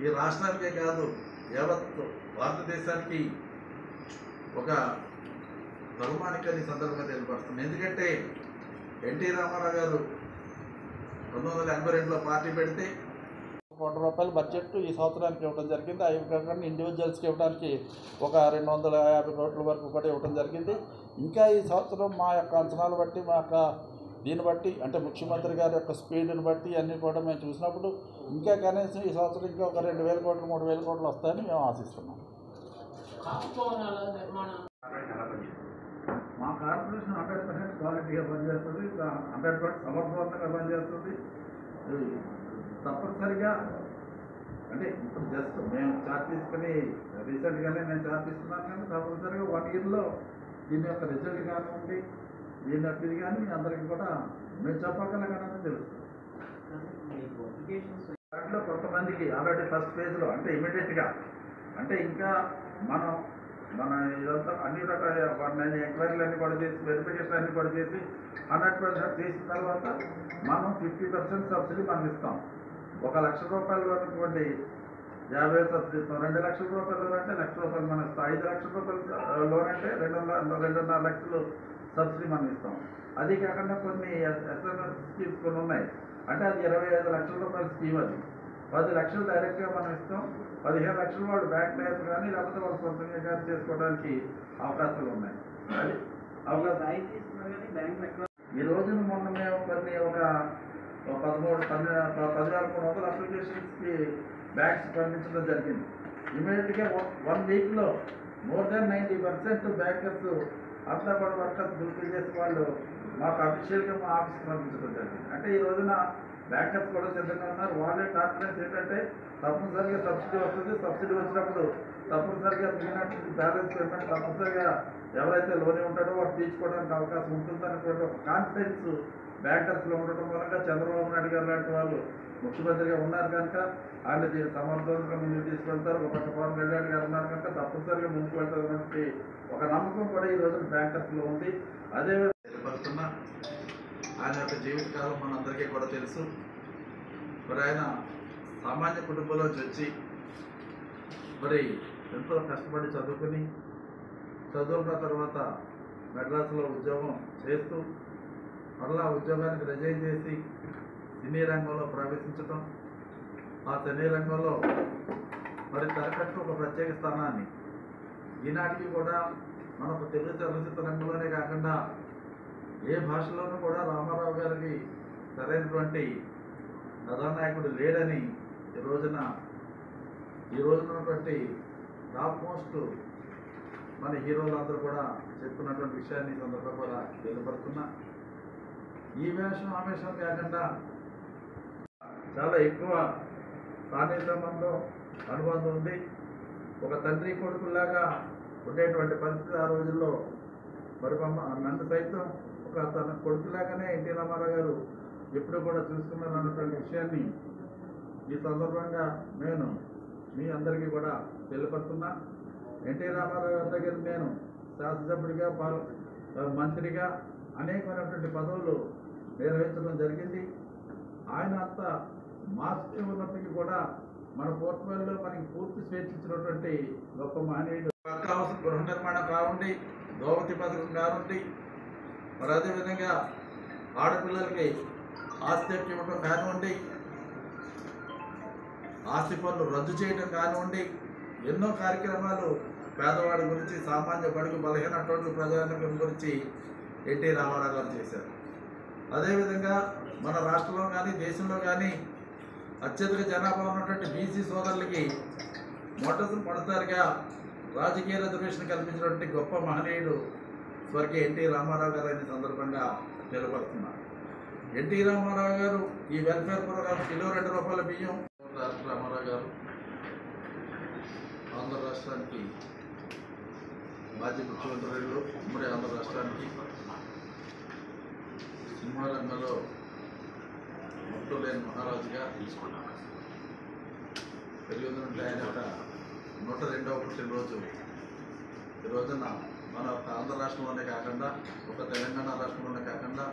ఈ రాష్ట్రానికే కాదు యావత్ భారతదేశానికి ఒక బహుమానికని సందర్భంగా తెలియపడుతుంది. ఎందుకంటే ఎన్టీ రామారావు గారు 1982లో పార్టీ పెడితే ₹1 బడ్జెట్ ఈ సంవత్సరానికి ఇవ్వడం జరిగింది. అవి కాకుండా ఇండివిజువల్స్కి ఇవ్వడానికి ఒక 250 కోట్ల వరకు కూడా ఇవ్వడం జరిగింది. ఇంకా ఈ సంవత్సరం మా యొక్క అంచనాలు బట్టి మా యొక్క దీన్ని బట్టి అంటే ముఖ్యమంత్రి గారి యొక్క స్పీడ్ని బట్టి అన్నీ కూడా మేము చూసినప్పుడు ఇంకా కనీసం ఈ సంవత్సరం ఇంకా ఒక 2,000 కోట్లు 3,000 కోట్లు వస్తాయని మేము ఆశిస్తున్నాం. మా కార్పొరేషన్ 100% క్వాలిటీగా పనిచేస్తుంది, 100% సమర్థవంతంగా పనిచేస్తుంది. తప్పనిసరిగా అంటే ఇప్పుడు జస్ట్ మేము చార్జ్ తీసుకుని రీసెంట్గానే నేను చార్జ్ తీసుకున్నాను, కానీ తప్పనిసరిగా 1 ఇయర్లో దీని యొక్క రిజల్ట్ కానివ్వండి, దీని యొక్క ఇది కానీ మీ అందరికీ కూడా మేము చెప్పగలగానే తెలుస్తుంది. దాంట్లో కొంతమందికి ఆల్రెడీ ఫస్ట్ ఫేజ్లో అంటే ఇమీడియట్గా అంటే ఇంకా మన ఇదంతా అన్ని రకాల ఎంక్వైరీలు అన్నీ కూడా చేసి వెరిఫికేషన్ అన్నీ కూడా చేసి 100% చేసిన తర్వాత మనం 50% సబ్సిడీ మనం ఇస్తాం. ₹1,00,000 వరకు 50 సబ్సిడీ ఇస్తాం. ₹2,00,000 లోన్ అంటే ₹1,00,000 మనం ఇస్తాం. ₹5,00,000 లోన్ అంటే 2.5 లక్షలు సబ్సిడీ మనం ఇస్తాం. అది కాకుండా కొన్ని ఎస్ఎంఎస్ స్కీమ్స్ కొన్ని ఉన్నాయి, అంటే అది ₹25,00,000 స్కీమ్. అది 10 లక్షలు డైరెక్ట్గా మనం ఇస్తాం. 15 లక్షలు వాళ్ళు బ్యాంక్ లైఫ్ కానీ లేకపోతే వాళ్ళు సొంతంగా కానీ చేసుకోవడానికి అవకాశాలు ఉన్నాయి. అది ఈ రోజున మొన్న మేము కొన్ని ఒక 10,300 అప్లికేషన్స్కి బ్యాంక్స్ పంపించడం జరిగింది. ఇమీడియట్గా 1 వీక్లో మోర్ దాన్ 90% బ్యాంకర్స్ అంతా కూడా వర్కర్స్ ఫుల్ఫిల్ చేసి వాళ్ళు మాకు అఫీషియల్గా మా ఆఫీస్కి పంపించడం జరిగింది. అంటే ఈ రోజున బ్యాంకర్స్ కూడా సిద్ధంగా ఉన్నారు. వాళ్ళే కాన్ఫిడెన్స్ ఏంటంటే తప్పనిసరిగా సబ్సిడీ వస్తుంది, సబ్సిడీ వచ్చినప్పుడు తప్పనిసరిగా మిగిలినటువంటి బ్యాలెన్స్ పేమెంట్ తప్పనిసరిగా ఎవరైతే లోన్ ఉంటాడో వాడు తీసుకోవడానికి అవకాశం ఉంటుందనేటువంటి ఒక కాన్ఫిడెన్స్ బ్యాంకర్స్లో ఉండటం వల్ల చంద్రబాబు నాయుడు గారు లాంటి వాళ్ళు ముఖ్యమంత్రిగా ఉన్నారు కనుక ఆయన సమర్థవంతంగా ముందుకు తీసుకెళ్తారు. ఒక పవన్ కళ్యాణ్ గారు ఉన్నారు కనుక తప్పనిసరిగా ముందుకు వెళ్తారన్నటువంటి ఒక నమ్మకం కూడా ఈ రోజు బ్యాంకర్స్లో ఉంది. అదే తెలియపరుస్తున్నా ఆయన యొక్క జీవితకాలం మనందరికీ కూడా తెలుసు. మరి ఆయన సామాన్య కుటుంబంలోంచి వచ్చి మరి ఎంతో కష్టపడి చదువుకున్న తర్వాత మెడ్రాస్లో ఉద్యోగం చేస్తూ మరలా ఉద్యోగానికి రిజైన్ చేసి సినీ రంగంలో ప్రవేశించడం, ఆ సినీ రంగంలో మరి తరకట్టు ఒక ప్రత్యేక స్థానాన్ని ఈనాటికి కూడా మనకు తెలుగు చలనచిత్ర రంగంలోనే కాకుండా ఏ భాషలోనూ కూడా రామారావు గారికి సరైనటువంటి కథానాయకుడు లేడని ఈ రోజున ఉన్నటువంటి టాప్ మోస్ట్ మన హీరోలందరూ కూడా చెప్తున్నటువంటి విషయాన్ని ఈ సందర్భంగా కూడా తెలియపడుతున్నా. ఈ వేషం ఆ వేషం కాకుండా చాలా ఎక్కువ సాన్నిహిత సంబంధం అనుబంధం ఉంది. ఒక తండ్రి కొడుకులాగా ఉండేటువంటి పరిస్థితి ఆ రోజుల్లో మరి నన్ను సైతం ఒక తన కొడుకులాగానే ఎన్టీ రామారావు గారు ఎప్పుడు కూడా చూసుకున్నాను అన్నటువంటి విషయాన్ని ఈ సందర్భంగా నేను మీ అందరికీ కూడా తెలియపడుతున్నా. ఎన్టీ రామారావు గారి దగ్గర నేను శాసనసభ్యుడిగా మంత్రిగా అనేకమైనటువంటి పదవులు నిర్వహించడం జరిగింది. ఆయన అంత మార్క్స్ ఉన్నప్పటికీ కూడా మన పోర్ట్ఫోలియోలో మనకి పూర్తి స్వేచ్ఛించినటువంటి గొప్ప మహనీయుడు. పక్కా హౌస్ గృహ నిర్మాణం కావండి, దోవతి పథకం కావండి, మరి అదేవిధంగా ఆడపిల్లలకి ఆస్తి ఇవ్వడం కానివ్వండి, ఆస్తి పనులు రద్దు చేయడం కానివ్వండి, ఎన్నో కార్యక్రమాలు పేదవాడి గురించి, సామాన్య బడుగు బలహీనటువంటి ప్రజానికం గురించి ఎన్టీ రామారావు గారు చేశారు. అదేవిధంగా మన రాష్ట్రంలో కానీ దేశంలో కానీ అత్యధిక జనాభా ఉన్నటువంటి బీసీ సోదరులకి మొదటిసారిగా రాజకీయ రిజర్వేషన్ కల్పించినటువంటి గొప్ప మహనీయుడు స్వర్గీయ ఎన్టీ రామారావు గారు అనే సందర్భంగా నిలబడుతున్నారు. ఎన్టీ రామారావు గారు ఈ వెల్ఫేర్ ప్రోగ్రామ్ కిలో ₹2 బియ్యం. రామారావు గారు ఆంధ్ర రాష్ట్రానికి మాజీ ముఖ్యమంత్రులు, ఉమ్మడి ఆంధ్ర రాష్ట్రానికి సినిమా రంగంలో ముట్టులేని మహారాజుగా తీసుకున్నాం. పెరుగుతుంటే ఆయన యొక్క 102వ పుట్టినరోజు ఈ రోజున మన ఆంధ్ర రాష్ట్రంలోనే కాకుండా ఒక తెలంగాణ రాష్ట్రంలోనే కాకుండా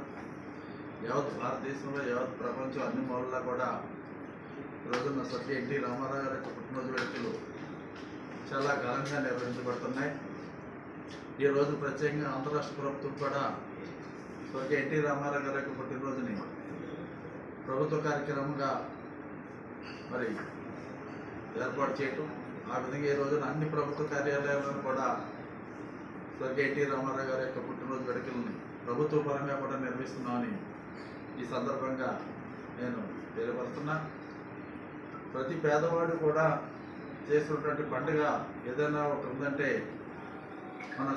యావత్ భారతదేశంలో యావత్ ప్రపంచం అన్ని మూలలా కూడా రోజున స్వర్గీయ ఎన్టీ రామారావు గారి యొక్క పుట్టినరోజు వేడుకలు చాలా ఘనంగా నిర్వహించబడుతున్నాయి. ఈ రోజు ప్రత్యేకంగా ఆంధ్ర రాష్ట్ర ప్రభుత్వం కూడా స్వర్గీయ ఎన్టీ రామారావు గారి యొక్క పుట్టినరోజుని ప్రభుత్వ కార్యక్రమంగా మరి ఏర్పాటు చేయటం, ఆ విధంగా ఈ రోజున అన్ని ప్రభుత్వ కార్యాలయాలను కూడా స్వర్గీయ ఎన్టీ రామారావు గారి యొక్క పుట్టినరోజు వేడుకలను ప్రభుత్వ పరంగా కూడా నిర్వహిస్తున్నామని ఈ సందర్భంగా నేను తెలియపరుస్తున్నా. ప్రతి పేదవాడు కూడా చేస్తున్నటువంటి పండుగ ఏదైనా ఒకటి ఉందంటే మన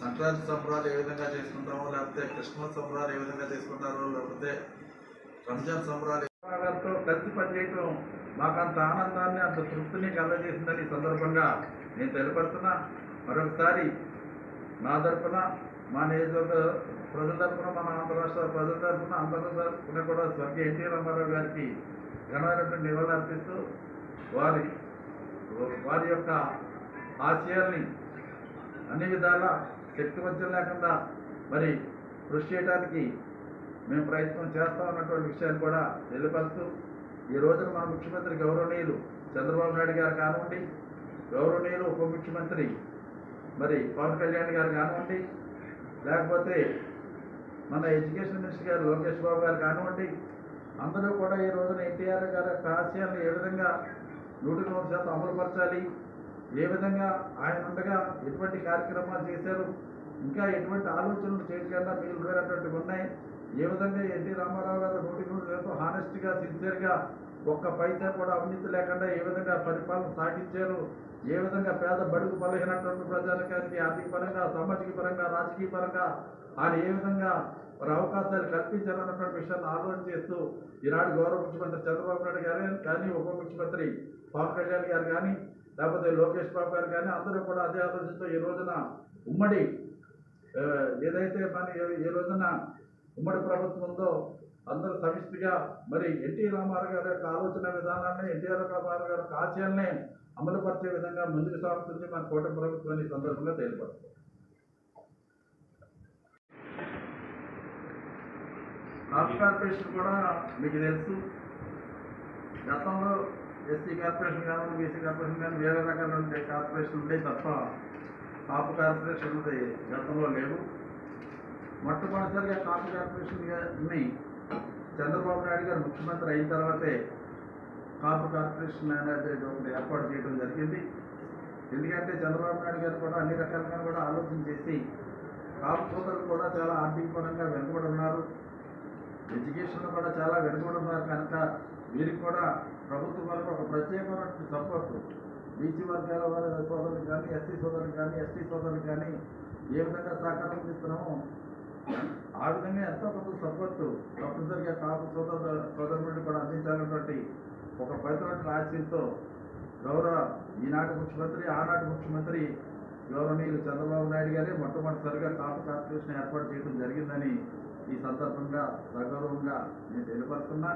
సంక్రాంతి సంబరాలు ఏ విధంగా చేసుకుంటామో, లేకపోతే క్రిస్మస్ సంబరాలు ఏ విధంగా చేసుకుంటారో, లేకపోతే రంజాన్ సంబరాలు గారితో కలిసి పనిచేయటం మాకు అంత ఆనందాన్ని, అంత తృప్తిని కలగజేసిందని ఈ సందర్భంగా నేను తెలియపరుస్తున్నా. మరొకసారి నా తరఫున, మా నియోజకవర్గ ప్రజల తరఫున, మన ఆంధ్ర రాష్ట్ర ప్రజల తరఫున, అందరి తరఫున కూడా స్వర్గీయ ఎన్టీ రామారావు గారికి ఘనమైనటువంటి నివాళులు అర్పిస్తూ వారి యొక్క ఆశయాల్ని అన్ని విధాల శక్తివంచం లేకుండా మరి కృషి చేయడానికి మేము ప్రయత్నం చేస్తామన్నటువంటి విషయాన్ని కూడా తెలియపరుస్తూ, ఈ రోజున మన ముఖ్యమంత్రి గౌరవనీయులు చంద్రబాబు నాయుడు గారు కానివ్వండి, గౌరవనీయులు ఉప ముఖ్యమంత్రి మరి పవన్ కళ్యాణ్ గారు కానివ్వండి, లేకపోతే మన ఎడ్యుకేషన్ మినిస్టర్ గారు లోకేష్ బాబు గారు కానివ్వండి, అందరూ కూడా ఈ రోజున ఎన్టీఆర్ గారి యొక్క ఆశయాన్ని ఏ విధంగా 100% అమలుపరచాలి, ఏ విధంగా ఆయన ఉండగా ఎటువంటి కార్యక్రమాలు చేశారు, ఇంకా ఎటువంటి ఆలోచనలు చేయకుండా మిగిలిపోయినటువంటివి ఉన్నాయి, ఏ విధంగా ఎన్టీ రామారావు గారు 100% హానెస్ట్గా, సిన్సియర్గా ఒక్క పైసా కూడా అవినీతి లేకుండా ఏ విధంగా పరిపాలన సాగించారు, ఏ విధంగా పేద బడుగు బలహీనటువంటి ప్రజానికానికి ఆర్థిక పరంగా, సామాజిక పరంగా, రాజకీయ పరంగా ఆయన ఏ విధంగా మరి అవకాశాలు కల్పించాలన్నటువంటి విషయాన్ని ఆలోచన చేస్తూ ఈనాడు గౌరవ ముఖ్యమంత్రి చంద్రబాబు నాయుడు గారు కానీ, ఉప ముఖ్యమంత్రి పవన్ కళ్యాణ్ గారు కానీ, లేకపోతే లోకేష్ బాబు గారు కానీ అందరూ కూడా అదే ఆలోచనతో ఈ రోజున ఉమ్మడి ఏదైతే మన ఈ రోజున ఉమ్మడి ప్రభుత్వం ఉందో అందరూ సమిష్టిగా మరి ఎన్టీ రామారావు గారి యొక్క ఆలోచన విధానాన్ని, ఎన్టీఆర్ రామారావు గారి ఆశయాల్ని అమలుపరిచే విధంగా ముందుకు సాగుతుంది మన కూటమి ప్రభుత్వాన్ని ఈ సందర్భంగా తెలియపడుతుంది. రాష్ట్ర కార్పొరేషన్ కూడా మీకు తెలుసు, గతంలో ఎస్సీ కార్పొరేషన్ కానీ, బీసీ కార్పొరేషన్ కానీ వేరే రకాల కార్పొరేషన్ ఉండే తప్ప కాపు కార్పొరేషన్ గతంలో లేవు. మొట్టమొదటిసారిగా కాపు కార్పొరేషన్ని చంద్రబాబు నాయుడు గారు ముఖ్యమంత్రి అయిన తర్వాతే కాపు కార్పొరేషన్ అనేది ఒకటి ఏర్పాటు చేయడం జరిగింది. ఎందుకంటే చంద్రబాబు నాయుడు గారు కూడా అన్ని రకాలుగా కూడా ఆలోచన చేసి కాపు సోదరులు కూడా చాలా ఆర్థిక పరంగా వెనుకబడి ఉన్నారు, ఎడ్యుకేషన్లో కూడా చాలా వెనుకబడి ఉన్నారు కనుక వీరికి కూడా ప్రభుత్వం వరకు ఒక ప్రత్యేకమైన సపోర్ట్ బీసీ వర్గాల వారి సోదరులు కానీ, ఎస్సీ సోదరులు కానీ, ఎస్టీ సోదరులు కానీ ఏ విధంగా సహకారం ఇస్తున్నామో ఆ విధంగా ఎంతో కొంత సపోర్టు తప్పనిసరిగా కాపు సోదరులు కూడా అందించాలన్నటువంటి ఒక పవిత్రమైన ఆశయంతో గౌరవ ఈనాటి ముఖ్యమంత్రి, ఆనాటి ముఖ్యమంత్రి గౌరవనీయులు చంద్రబాబు నాయుడు గారే మొట్టమొదటిసారిగా కాపు కార్పొరేషన్ ఏర్పాటు చేయడం జరిగిందని ఈ సందర్భంగా సగౌరవంగా నేను తెలియపరుస్తున్నా.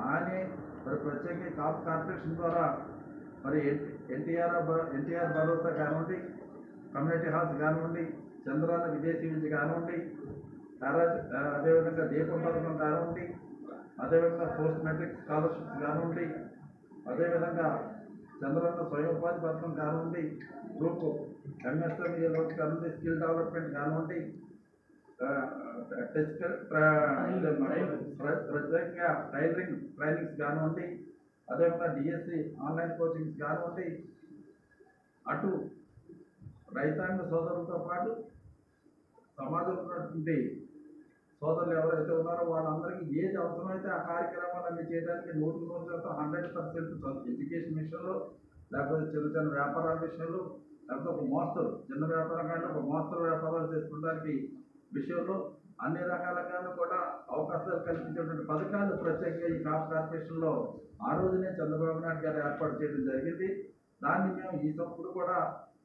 ఆయనే మరి ప్రత్యేకంగా కాపు కార్పొరేషన్ ద్వారా మరి ఎన్టీఆర్ భరోసా కానివ్వండి, కమ్యూనిటీ హాల్స్ కానివ్వండి, చంద్రాల విదేశీ విద్య కానివ్వండి, అదేవిధంగా దీపం పథకం కానివ్వండి, అదేవిధంగా పోస్ట్ మెట్రిక్ స్కాలర్షిప్స్ కానివ్వండి, అదేవిధంగా చంద్రన్న స్వయం ఉపాధి పథకం కానివ్వండి, గ్రూప్ ఎంఎస్ఎంఈ కానివ్వండి, స్కిల్ డెవలప్మెంట్ కానివ్వండి, ప్రత్యేకంగా టైలరింగ్ ట్రైనింగ్స్ కానివ్వండి, అదేవిధంగా డిఎస్సి ఆన్లైన్ కోచింగ్స్ కానివ్వండి, అటు రైతాంగ సోదరులతో పాటు సమాజంలో ఉన్నటువంటి సోదరులు ఎవరైతే ఉన్నారో వాళ్ళందరికీ ఏది అవసరమైతే ఆ కార్యక్రమాలన్నీ చేయడానికి 100% ఎడ్యుకేషన్ విషయంలో, లేకపోతే చిన్న చిన్న వ్యాపారాల విషయంలో, లేకపోతే ఒక మోస్తరు చిన్న వ్యాపారం కానీ ఒక మోస్తరు వ్యాపారాలు చేసుకోవడానికి విషయంలో అన్ని రకాలుగా కూడా అవకాశాలు కల్పించేటువంటి పథకాలు ప్రత్యేకంగా ఈ కాపు కార్పొరేషన్లో ఆ రోజునే చంద్రబాబు నాయుడు గారు ఏర్పాటు చేయడం జరిగింది. దాన్ని మేము ఈ సంవత్సరం కూడా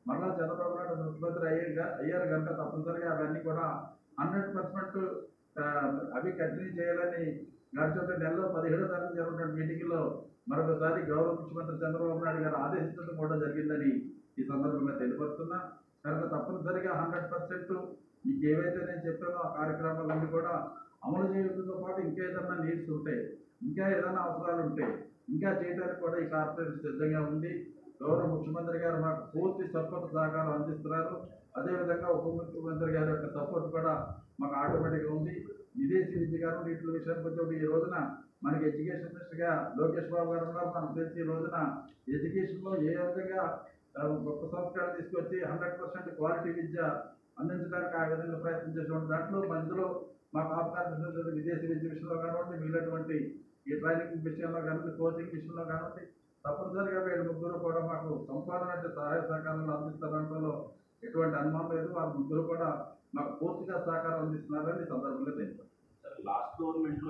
మళ్ళా చంద్రబాబు నాయుడు ముఖ్యమంత్రి అయ్యారు కనుక తప్పనిసరిగా అవన్నీ కూడా 100% అవి కంటిన్యూ చేయాలని గడిచిన నెలలో 17వ తారీఖు జరుగుతున్న మీటింగ్లో మరొకసారి గౌరవ ముఖ్యమంత్రి చంద్రబాబు నాయుడు గారు ఆదేశించడం కూడా జరిగిందని ఈ సందర్భంగా తెలియపరుస్తున్నా. కనుక తప్పనిసరిగా 100% మీకు ఏవైతే నేను చెప్పానో ఆ కార్యక్రమాలన్నీ కూడా అమలు చేయడంతో పాటు ఇంకా ఏదైనా నీడ్స్ ఉంటే, ఇంకా ఏదైనా అవసరాలు ఉంటే ఇంకా చేయడానికి కూడా ఈ కార్పొరేషన్ సిద్ధంగా ఉంది. గౌరవ ముఖ్యమంత్రి గారు మాకు పూర్తి సపోర్ట్ సహకారం అందిస్తున్నారు. అదేవిధంగా ఉప ముఖ్యమంత్రి గారి యొక్క సపోర్ట్ కూడా మాకు ఆటోమేటిక్గా ఉంది. విదేశీ విద్య గారు వీటి విషయానికి వచ్చి ఈ రోజున మనకి ఎడ్యుకేషన్ మినిస్టర్గా లోకేష్ బాబు గారు ఉన్నారు. మనకు తెలిసి ఈ రోజున ఎడ్యుకేషన్లో ఏ విధంగా గొప్ప సంస్కరణ తీసుకొచ్చి 100% క్వాలిటీ విద్య అందించడానికి ఆ విధంగా ప్రయత్నం చేసినటువంటి దాంట్లో ఇందులో మాకు ఆఫ్ఘనిస్తాన్ విదేశీ విద్య విషయంలో కానివ్వండి, మిగిలినటువంటి ఈ ట్రైనింగ్ విషయంలో కానివ్వండి, కోచింగ్ విషయంలో కానివ్వండి, తప్పనిసరిగా వీళ్ళు ముగ్గురు కూడా మాకు సంపాదన సహాయ సహకారాలు అందిస్తారంటలో ఎటువంటి అనుమానం లేదు. వాళ్ళ ముగ్గురు కూడా మాకు పూర్తిగా సహకారం అందిస్తున్నారని ఈ సందర్భంగా తెలిపారు. లాస్ట్ గవర్నమెంట్లో